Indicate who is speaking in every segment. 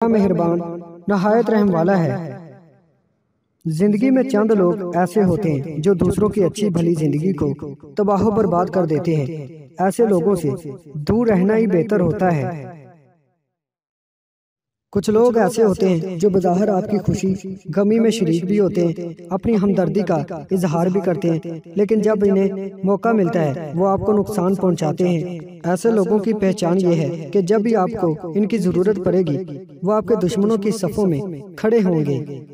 Speaker 1: मेहरबान नहायत रहम वाला है। जिंदगी में चंद लोग ऐसे होते हैं जो दूसरों की अच्छी भली जिंदगी को तबाह बर्बाद कर देते हैं। ऐसे लोगों से दूर रहना ही बेहतर होता है। कुछ लोग ऐसे होते हैं जो बज़ाहिर आपकी खुशी गमी में शरीक भी होते हैं, अपनी हमदर्दी का इजहार भी करते हैं, लेकिन जब इन्हें मौका मिलता है वो आपको नुकसान पहुंचाते हैं। ऐसे लोगों की पहचान ये है कि जब भी आपको इनकी जरूरत पड़ेगी वो आपके दुश्मनों की सफ़ों में खड़े होंगे।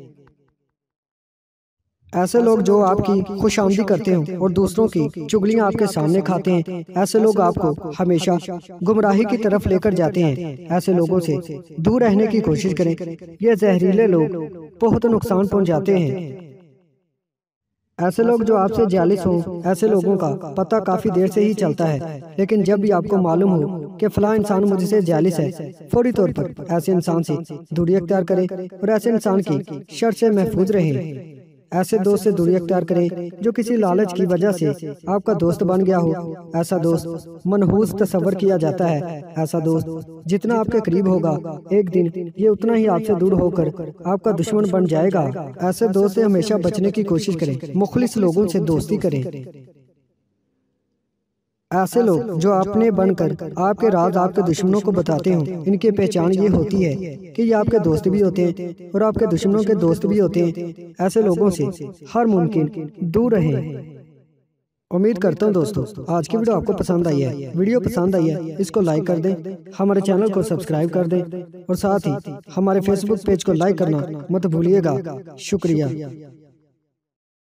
Speaker 1: ऐसे लोग जो आपकी खुशामदी करते हैं और दूसरों की चुगलियां आपके सामने खाते हैं, ऐसे लोग आपको हमेशा गुमराही की तरफ लेकर जाते हैं। ऐसे लोगों से दूर रहने की कोशिश करें। ये जहरीले लोग बहुत नुकसान पहुंचाते हैं। ऐसे लोग जो आपसे जालिस हों, ऐसे लोगों का पता काफी देर से ही चलता है, लेकिन जब भी आपको मालूम हो कि फलां इंसान मुझसे जालिस है, फौरी तौर पर ऐसे इंसान से दूरी अख्तियार करें और ऐसे इंसान की शर से महफूज रहें। ऐसे दोस्त से दूरी अख्तियार करें जो किसी लालच की वजह से आपका दोस्त बन गया हो। ऐसा दोस्त मनहूस तस्वर किया जाता है। ऐसा दोस्त जितना आपके करीब होगा, एक दिन ये उतना ही आपसे दूर होकर आपका दुश्मन बन जाएगा। ऐसे दोस्त से हमेशा बचने की कोशिश करें। मुखलिस लोगों से दोस्ती करें। ऐसे लोग जो अपने बनकर आपके राज आपके दुश्मनों को बताते हो, इनकी पहचान ये होती है कि ये आपके दोस्त भी होते हैं और आपके दुश्मनों के दोस्त भी होते हैं। ऐसे लोगों से हर मुमकिन दूर रहें। उम्मीद करता हूँ दोस्तों आज की वीडियो आपको पसंद आई है। वीडियो पसंद आई है इसको लाइक कर दें, हमारे चैनल को सब्सक्राइब कर दें और साथ ही हमारे फेसबुक पेज को लाइक करना मत भूलिएगा। शुक्रिया।